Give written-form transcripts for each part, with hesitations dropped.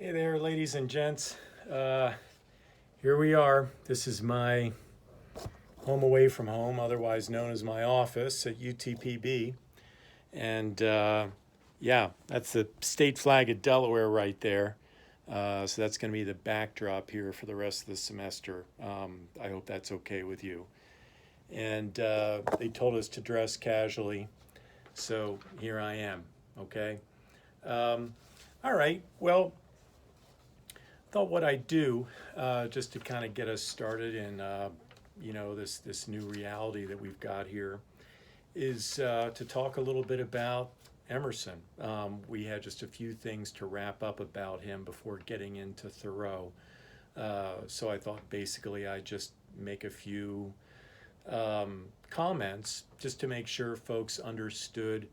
Hey there, ladies and gents. Here we are. This is my home away from home, otherwise known as my office at UTPB. And yeah, that's the state flag of Delaware right there. So that's going to be the backdrop here for the rest of the semester. I hope that's okay with you. And they told us to dress casually, so here I am, okay? All right, well, thought what I'd do, just to kind of get us started in, this new reality that we've got here, is to talk a little bit about Emerson. We had just a few things to wrap up about him before getting into Thoreau. So I thought basically I'd just make a few comments just to make sure folks understood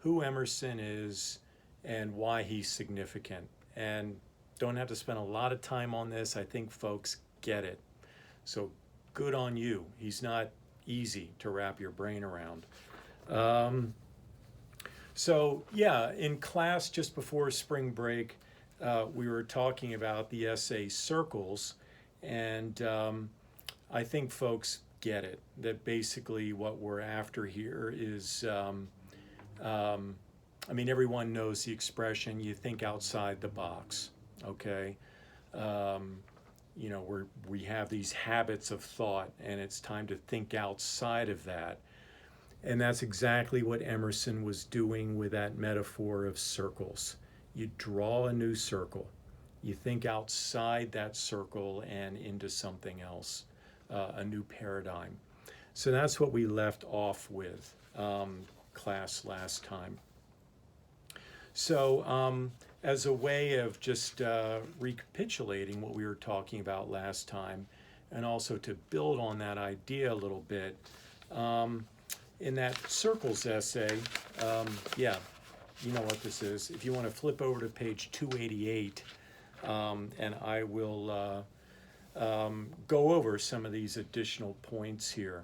who Emerson is and why he's significant. And don't have to spend a lot of time on this. I think folks get it. So good on you. He's not easy to wrap your brain around. So yeah, in class just before spring break, we were talking about the essay Circles, and I think folks get it, that basically what we're after here is, everyone knows the expression, you think outside the box. Okay, we have these habits of thought, and it's time to think outside of that. And that's exactly what Emerson was doing with that metaphor of circles. You draw a new circle, you think outside that circle and into something else, a new paradigm. So that's what we left off with class last time. So as a way of just recapitulating what we were talking about last time, and also to build on that idea a little bit, in that Circles essay, you know what this is. If you want to flip over to page 288, and I will go over some of these additional points here.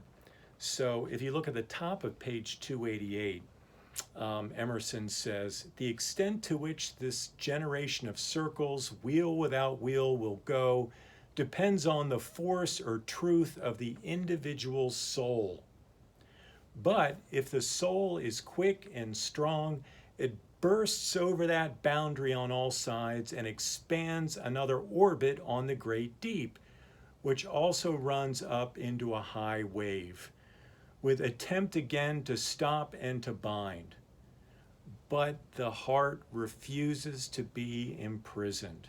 So if you look at the top of page 288, Emerson says, the extent to which this generation of circles, wheel without wheel, will go depends on the force or truth of the individual soul. But if the soul is quick and strong, it bursts over that boundary on all sides and expands another orbit on the great deep, which also runs up into a high wave, with attempt again to stop and to bind. But the heart refuses to be imprisoned.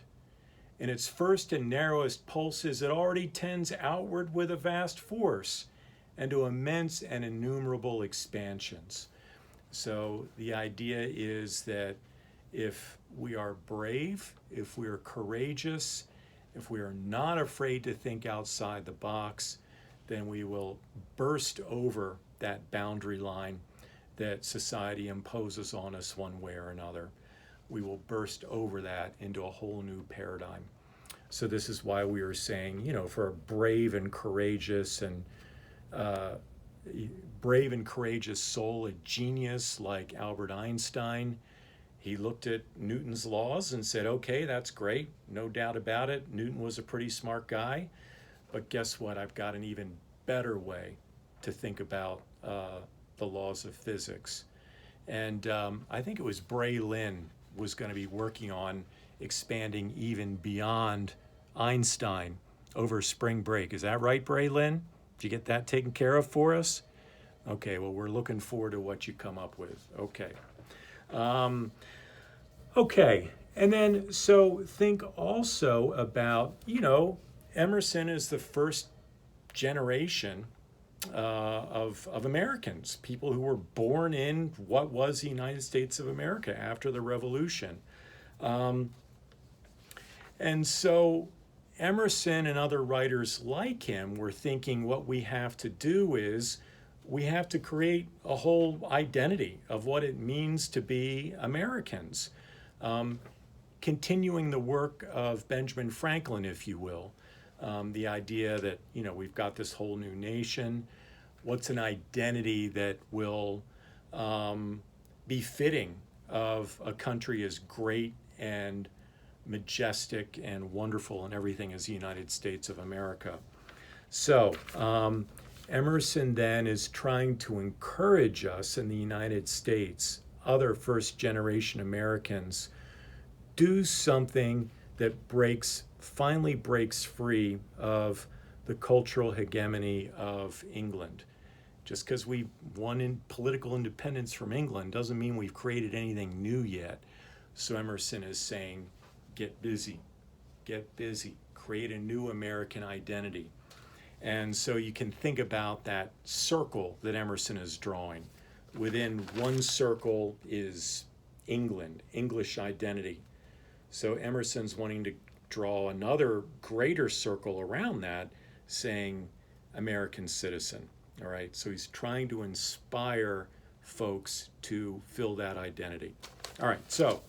In its first and narrowest pulses, it already tends outward with a vast force and to immense and innumerable expansions. So the idea is that if we are brave, if we are courageous, if we are not afraid to think outside the box, then we will burst over that boundary line that society imposes on us one way or another. We will burst over that into a whole new paradigm. So this is why we were saying, for a brave and courageous soul, a genius like Albert Einstein, he looked at Newton's laws and said, okay, that's great, no doubt about it. Newton was a pretty smart guy, but guess what? I've got an even better way to think about the laws of physics. And I think it was Bray Lynn was going to be working on expanding even beyond Einstein over spring break. Is that right, Bray Lynn? Did you get that taken care of for us? Okay, well, we're looking forward to what you come up with. Okay. Okay, and then so think also about, Emerson is the first generation of Americans, people who were born in what was the United States of America after the Revolution. And so Emerson and other writers like him were thinking what we have to do is we have to create a whole identity of what it means to be Americans. Continuing the work of Benjamin Franklin, if you will, the idea that, we've got this whole new nation. What's an identity that will be fitting of a country as great and majestic and wonderful, and everything is the United States of America. So Emerson then is trying to encourage us in the United States, other first generation Americans, do something that finally breaks free of the cultural hegemony of England. Just because we won in political independence from England doesn't mean we've created anything new yet. So Emerson is saying, get busy, create a new American identity. And so you can think about that circle that Emerson is drawing. Within one circle is England, English identity. So Emerson's wanting to draw another greater circle around that, saying American citizen. All right, so he's trying to inspire folks to fill that identity. All right, so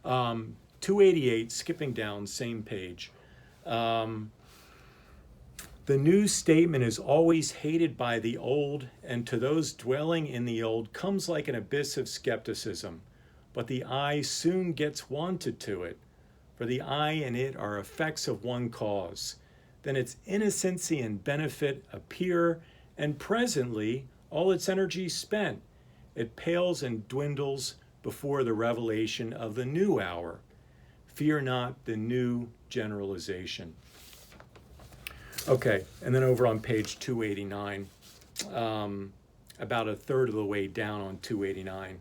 288, skipping down, same page. The new statement is always hated by the old, and to those dwelling in the old comes like an abyss of skepticism. But the eye soon gets wonted to it, for the eye and it are effects of one cause. Then its innocency and benefit appear, and presently all its energy spent. It pales and dwindles before the revelation of the new hour. Fear not the new generalization. Okay, and then over on page 289, about a third of the way down on 289.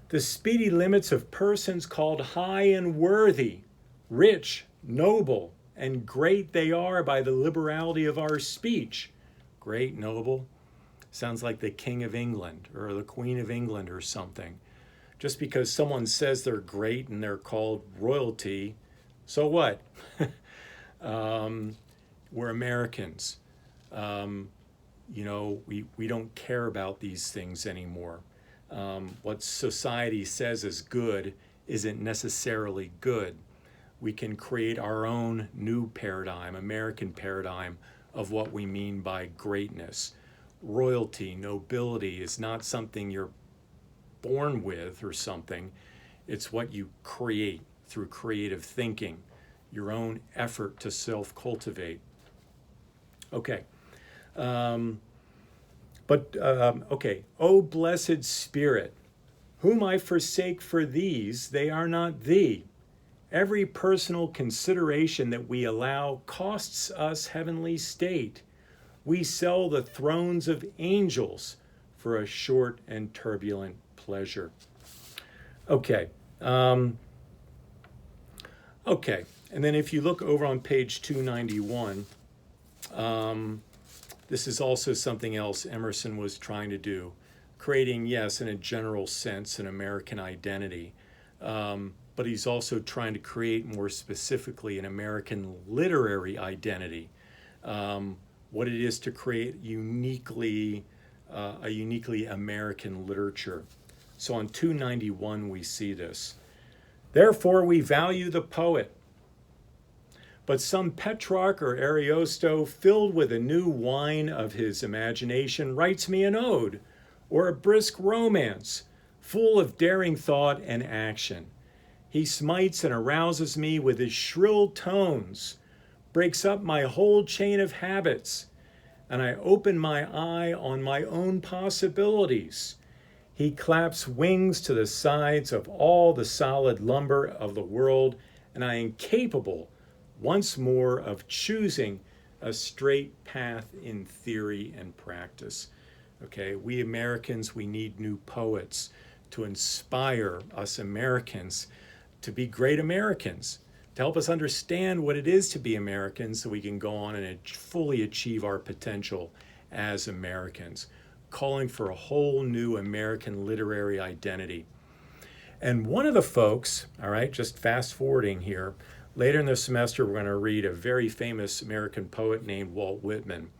The speedy limits of persons called high and worthy, rich, noble, and great they are by the liberality of our speech. Great, noble, sounds like the King of England or the Queen of England or something. Just because someone says they're great and they're called royalty, so what? We're Americans. We don't care about these things anymore. What society says is good isn't necessarily good. We can create our own new paradigm, American paradigm, of what we mean by greatness. Royalty, nobility is not something you're born with or something. It's what you create through creative thinking, your own effort to self-cultivate. Okay. O blessed Spirit, whom I forsake for these, they are not thee. Every personal consideration that we allow costs us heavenly state. We sell the thrones of angels for a short and turbulent pleasure. Okay. Okay. And then if you look over on page 291, this is also something else Emerson was trying to do, creating, yes, in a general sense, an American identity. But he's also trying to create more specifically an American literary identity, what it is to create a uniquely American literature. So on 291 we see this. Therefore we value the poet. But some Petrarch or Ariosto, filled with a new wine of his imagination, writes me an ode or a brisk romance, full of daring thought and action. He smites and arouses me with his shrill tones, breaks up my whole chain of habits, and I open my eye on my own possibilities. He claps wings to the sides of all the solid lumber of the world, and I am capable once more of choosing a straight path in theory and practice. Okay, we Americans, we need new poets to inspire us Americans to be great Americans, to help us understand what it is to be Americans so we can go on and fully achieve our potential as Americans, calling for a whole new American literary identity. And one of the folks, all right, just fast forwarding here, later in the semester we're going to read a very famous American poet named Walt Whitman.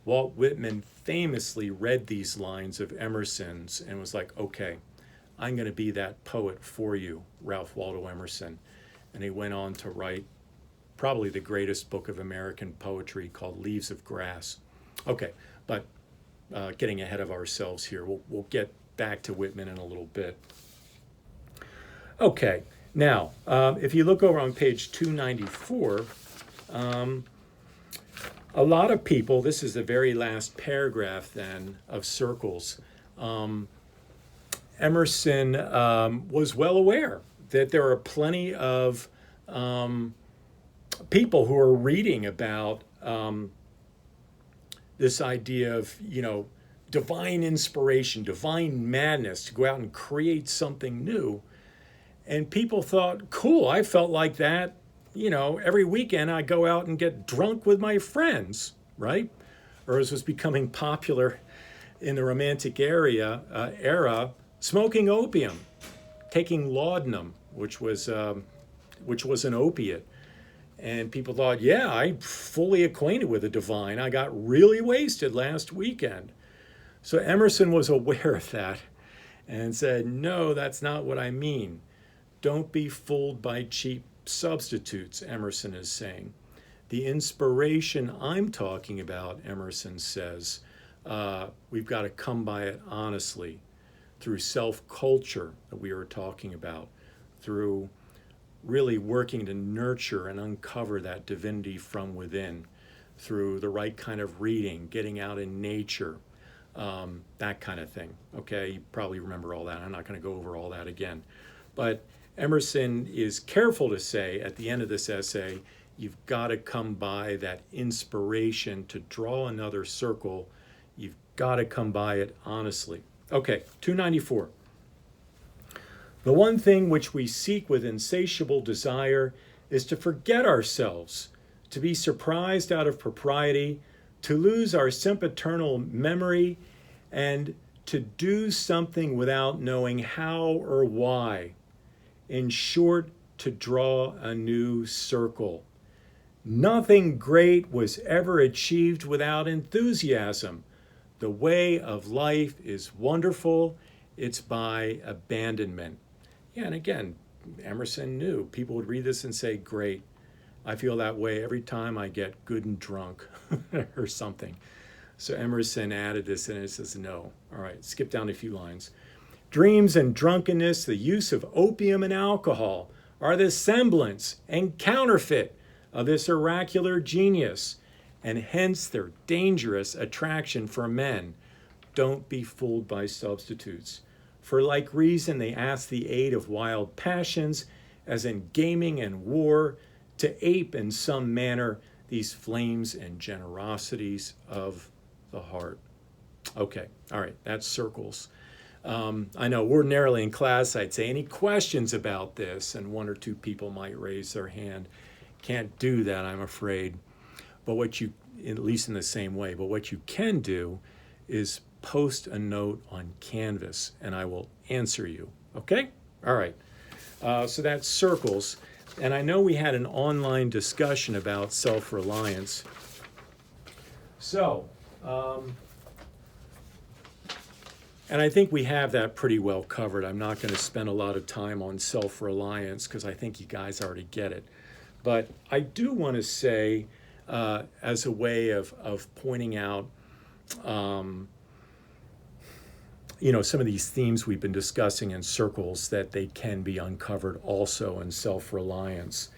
Walt Whitman famously read these lines of Emerson's and was like, okay, I'm going to be that poet for you, Ralph Waldo Emerson. And he went on to write probably the greatest book of American poetry called Leaves of Grass. Okay, but getting ahead of ourselves here. We'll get back to Whitman in a little bit. Okay, Now, if you look over on page 294, a lot of people, this is the very last paragraph then of Circles, Emerson was well aware that there are plenty of people who are reading about this idea of, divine inspiration, divine madness to go out and create something new. And people thought, cool, I felt like that. Every weekend I go out and get drunk with my friends, right? Or as was becoming popular in the Romantic era, smoking opium, taking laudanum, which was an opiate. And people thought, yeah, I'm fully acquainted with the divine. I got really wasted last weekend. So Emerson was aware of that and said, no, that's not what I mean. Don't be fooled by cheap substitutes, Emerson is saying. The inspiration I'm talking about, Emerson says, we've got to come by it honestly through self-culture that we were talking about, through really working to nurture and uncover that divinity from within, through the right kind of reading, getting out in nature, that kind of thing. Okay, you probably remember all that. I'm not going to go over all that again. But Emerson is careful to say at the end of this essay, you've got to come by that inspiration to draw another circle. You've got to come by it honestly. Okay, 294. The one thing which we seek with insatiable desire is to forget ourselves, to be surprised out of propriety, to lose our sempiternal memory, and to do something without knowing how or why. In short, to draw a new circle. Nothing great was ever achieved without enthusiasm. The way of life is wonderful. It's by abandonment. Yeah, and again, Emerson knew people would read this and say, great, I feel that way every time I get good and drunk or something. So Emerson added this and it says, no. All right, skip down a few lines. Dreams and drunkenness, the use of opium and alcohol are the semblance and counterfeit of this oracular genius, and hence their dangerous attraction for men. Don't be fooled by substitutes. For like reason they ask the aid of wild passions, as in gaming and war, to ape in some manner these flames and generosities of the heart. Okay, all right, that's Circles. I know ordinarily in class I'd say any questions about this, and one or two people might raise their hand. Can't do that, I'm afraid. But what you, at least in the same way, but what you can do is post a note on Canvas and I will answer you. Okay? All right. So that's Circles. And I know we had an online discussion about self-reliance. So, and I think we have that pretty well covered. I'm not going to spend a lot of time on self-reliance because I think you guys already get it. But I do want to say, as a way of pointing out, some of these themes we've been discussing in Circles, that they can be uncovered also in self-reliance.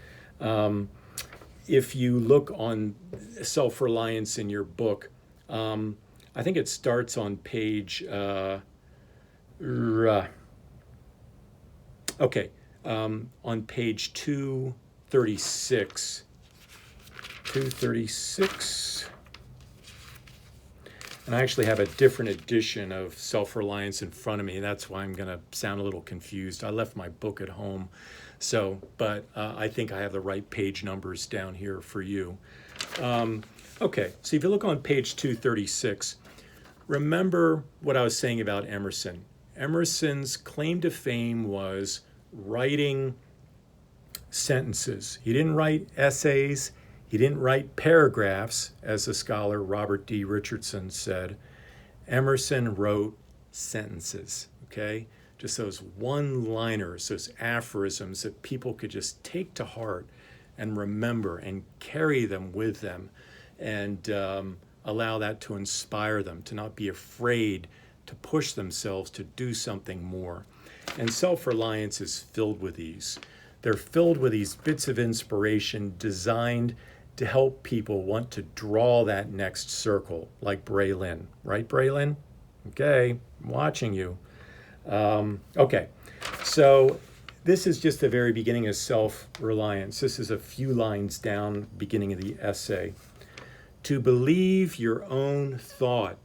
If you look on self-reliance in your book, I think it starts on page, on page 236. 236. And I actually have a different edition of Self-Reliance in front of me. That's why I'm going to sound a little confused. I left my book at home. So, but I think I have the right page numbers down here for you. Okay, so if you look on page 236, remember what I was saying about Emerson. Emerson's claim to fame was writing sentences. He didn't write essays. He didn't write paragraphs, as the scholar Robert D. Richardson said. Emerson wrote sentences, okay? Just those one-liners, those aphorisms that people could just take to heart and remember and carry them with them, and allow that to inspire them, to not be afraid to push themselves to do something more. And self-reliance is filled with these. They're filled with these bits of inspiration designed to help people want to draw that next circle, like Braylon. Right, Braylon? Okay, I'm watching you. Okay, so this is just the very beginning of Self-Reliance. This is a few lines down, beginning of the essay. To believe your own thought,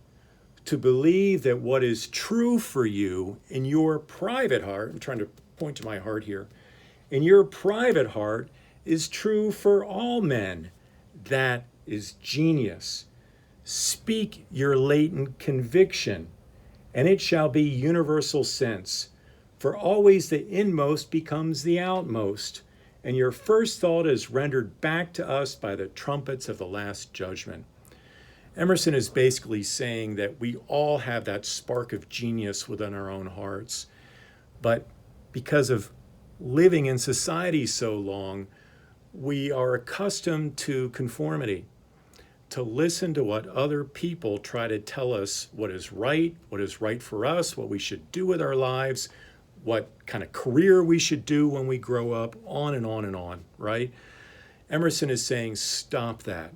to believe that what is true for you in your private heart, I'm trying to point to my heart here, in your private heart is true for all men. That is genius. Speak your latent conviction, and it shall be universal sense. For always the inmost becomes the outmost, and your first thought is rendered back to us by the trumpets of the last judgment. Emerson is basically saying that we all have that spark of genius within our own hearts, but because of living in society so long, we are accustomed to conformity, to listen to what other people try to tell us what is right for us, what we should do with our lives, what kind of career we should do when we grow up, on and on and on, right? Emerson is saying, stop that.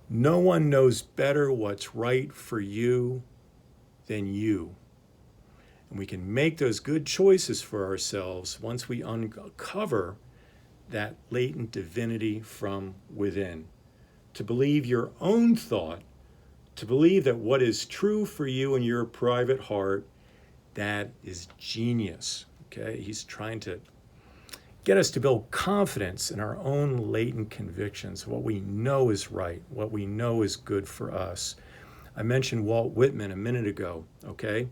No one knows better what's right for you than you. And we can make those good choices for ourselves once we uncover that latent divinity from within. To believe your own thought, to believe that what is true for you in your private heart, that is genius. Okay? He's trying to get us to build confidence in our own latent convictions, what we know is right, what we know is good for us. I mentioned Walt Whitman a minute ago, okay?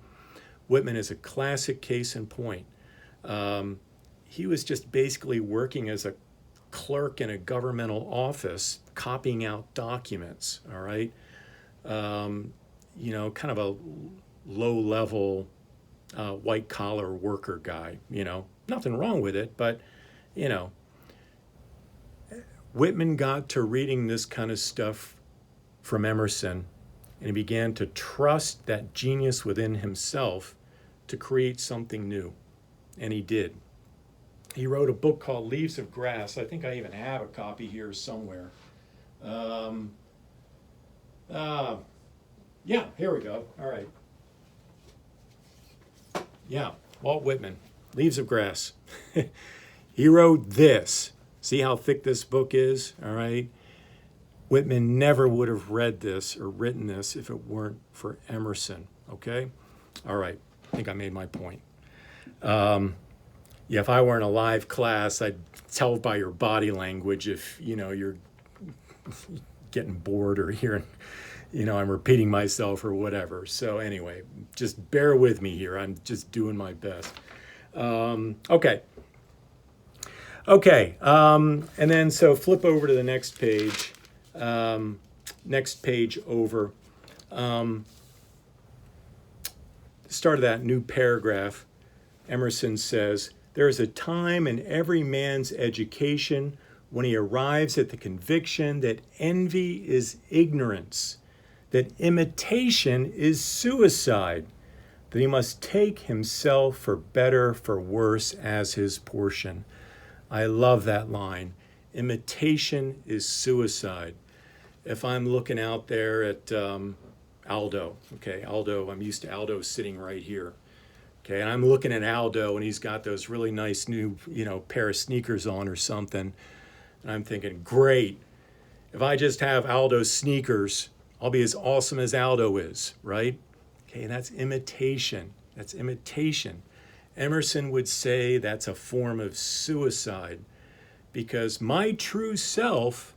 Whitman is a classic case in point. He was just basically working as a clerk in a governmental office, copying out documents, all right? Kind of a low-level white-collar worker guy, Nothing wrong with it, but, Whitman got to reading this kind of stuff from Emerson, and he began to trust that genius within himself to create something new, and he did. He wrote a book called Leaves of Grass. I think I even have a copy here somewhere. Yeah, here we go. All right. Yeah, Walt Whitman, Leaves of Grass. He wrote this. See how thick this book is? All right. Whitman never would have read this or written this if it weren't for Emerson. Okay? All right. I think I made my point. Yeah, if I were in a live class, I'd tell by your body language if, you're getting bored or hearing, I'm repeating myself or whatever. So anyway, just bear with me here. I'm just doing my best. Okay. And then so flip over to the next page. Next page over. Start of that new paragraph, Emerson says, there is a time in every man's education when he arrives at the conviction that envy is ignorance, that imitation is suicide, that he must take himself for better, for worse, as his portion. I love that line. Imitation is suicide. If I'm looking out there at Aldo, I'm used to Aldo sitting right here. Okay, and I'm looking at Aldo, and he's got those really nice new, pair of sneakers on or something. And I'm thinking, great. If I just have Aldo's sneakers, I'll be as awesome as Aldo is, right? Okay, that's imitation. That's imitation. Emerson would say that's a form of suicide because my true self,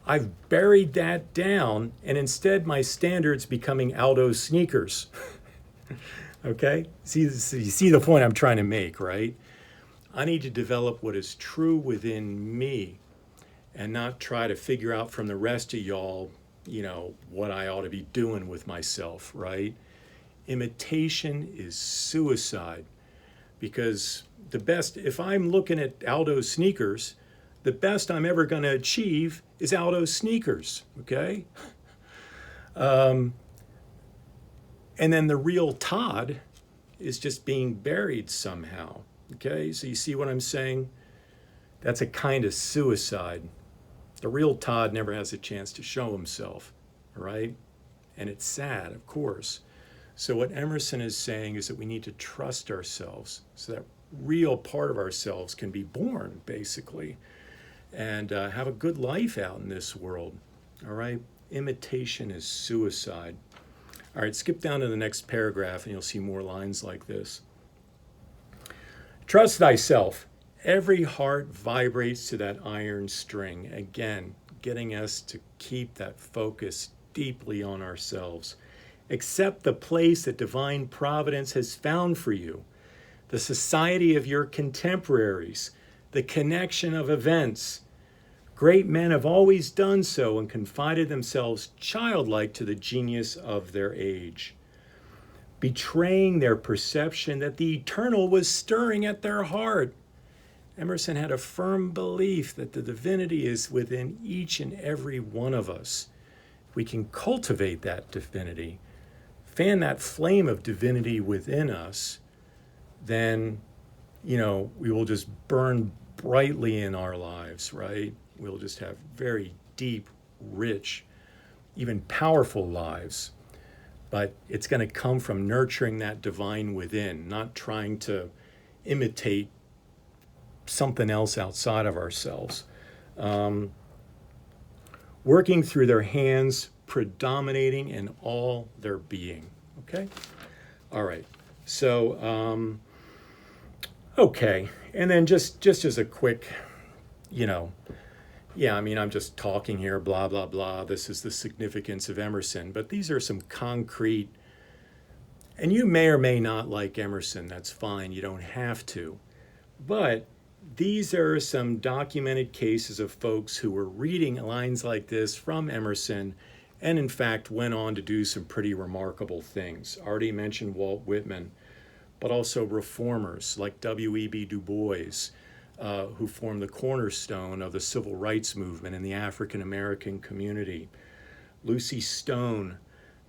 I've buried that down, and instead my standard's becoming Aldo's sneakers. Okay? You see the point I'm trying to make, right? I need to develop what is true within me and not try to figure out from the rest of y'all, what I ought to be doing with myself, right? Imitation is suicide because if I'm looking at Aldo's sneakers, the best I'm ever going to achieve is Aldo's sneakers, okay? And then the real Todd is just being buried somehow. Okay, so you see what I'm saying? That's a kind of suicide. The real Todd never has a chance to show himself, all right? And it's sad, of course. So what Emerson is saying is that we need to trust ourselves so that real part of ourselves can be born, basically, and have a good life out in this world, all right? Imitation is suicide. All right, skip down to the next paragraph and you'll see more lines like this. Trust thyself. Every heart vibrates to that iron string. Again, getting us to keep that focus deeply on ourselves. Accept the place that divine providence has found for you, the society of your contemporaries, the connection of events. Great men have always done so and confided themselves childlike to the genius of their age, betraying their perception that the eternal was stirring at their heart. Emerson had a firm belief that the divinity is within each and every one of us. We can cultivate that divinity, fan that flame of divinity within us, then, we will just burn brightly in our lives, right? We'll just have very deep, rich, even powerful lives. But it's going to come from nurturing that divine within, not trying to imitate something else outside of ourselves. Working through their hands, predominating in all their being. Okay? All right. So, okay. And then just as a quick, I'm just talking here, blah, blah, blah. This is the significance of Emerson. But these are some concrete, and you may or may not like Emerson. That's fine. You don't have to. But these are some documented cases of folks who were reading lines like this from Emerson and in fact went on to do some pretty remarkable things. Already mentioned Walt Whitman, but also reformers like W.E.B. Du Bois, who formed the cornerstone of the civil rights movement in the African American community. Lucy Stone,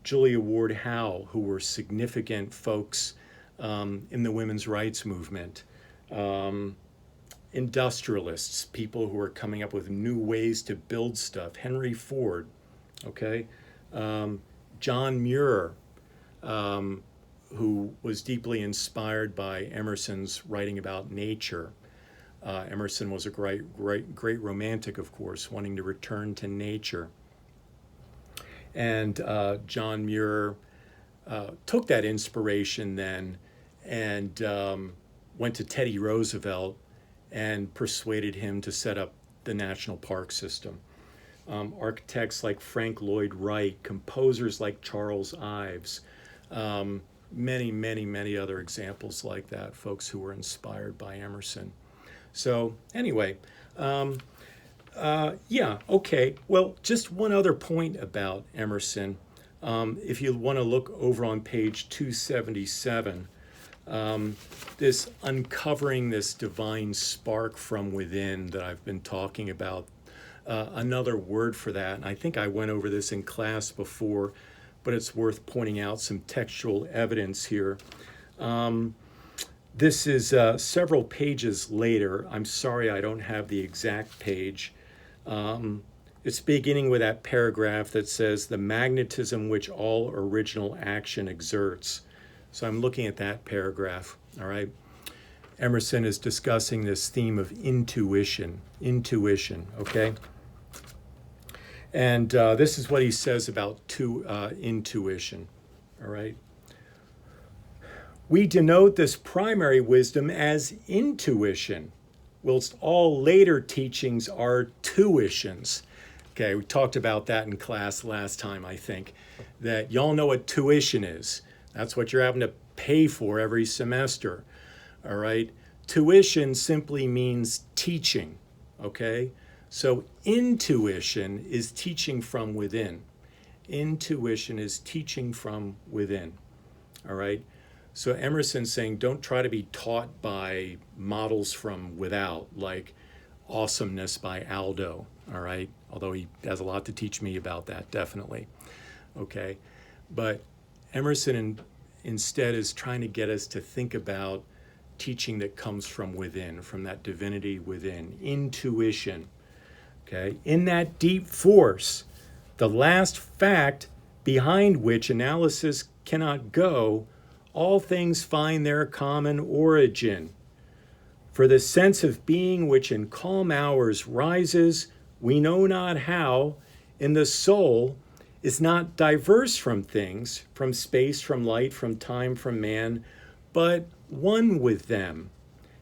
Julia Ward Howe, who were significant folks in the women's rights movement. Industrialists, people who were coming up with new ways to build stuff. Henry Ford, okay? John Muir, who was deeply inspired by Emerson's writing about nature. Emerson was a great romantic, of course, wanting to return to nature. And John Muir took that inspiration then and went to Teddy Roosevelt and persuaded him to set up the national park system. Architects like Frank Lloyd Wright, composers like Charles Ives, many, many, many other examples like that, folks who were inspired by Emerson. So anyway, okay. Well, just one other point about Emerson. If you want to look over on page 277, this uncovering this divine spark from within that I've been talking about, another word for that, and I think I went over this in class before, but it's worth pointing out some textual evidence here. This is several pages later. I'm sorry I don't have the exact page. It's beginning with that paragraph that says, the magnetism which all original action exerts. So I'm looking at that paragraph, all right? Emerson is discussing this theme of intuition, okay? And this is what he says about intuition, all right? We denote this primary wisdom as intuition, whilst all later teachings are tuitions. Okay, we talked about that in class last time, I think, that y'all know what tuition is. That's what you're having to pay for every semester, all right? Tuition simply means teaching, okay? So intuition is teaching from within. Intuition is teaching from within, all right? So Emerson's saying don't try to be taught by models from without, like Awesomeness by Aldo, all right? Although he has a lot to teach me about that, definitely, okay? But Emerson instead is trying to get us to think about teaching that comes from within, from that divinity within, intuition. Okay? In that deep force, the last fact behind which analysis cannot go, all things find their common origin. For the sense of being which in calm hours rises, we know not how, in the soul, is not diverse from things, from space, from light, from time, from man, but one with them,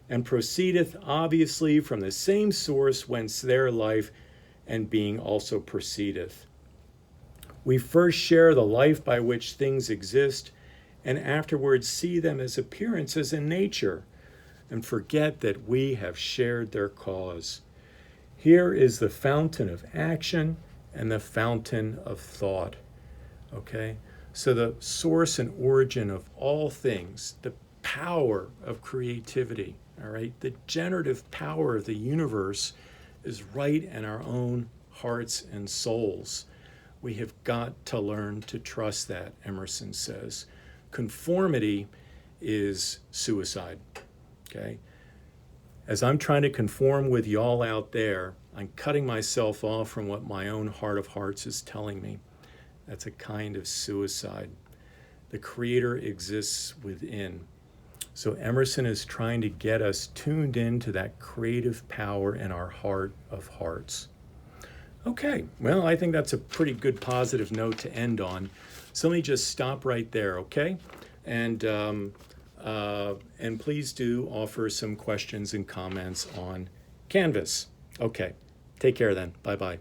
and proceedeth obviously from the same source whence their life and being also proceedeth. We first share the life by which things exist, and afterwards see them as appearances in nature, and forget that we have shared their cause. Here is the fountain of action and the fountain of thought. Okay? So the source and origin of all things, the power of creativity, all right? The generative power of the universe is right in our own hearts and souls. We have got to learn to trust that, Emerson says. Conformity is suicide, okay? As I'm trying to conform with y'all out there, I'm cutting myself off from what my own heart of hearts is telling me. That's a kind of suicide. The Creator exists within. So Emerson is trying to get us tuned into that creative power in our heart of hearts. Okay, well, I think that's a pretty good positive note to end on. So let me just stop right there, okay? And please do offer some questions and comments on Canvas. Okay, take care then. Bye-bye.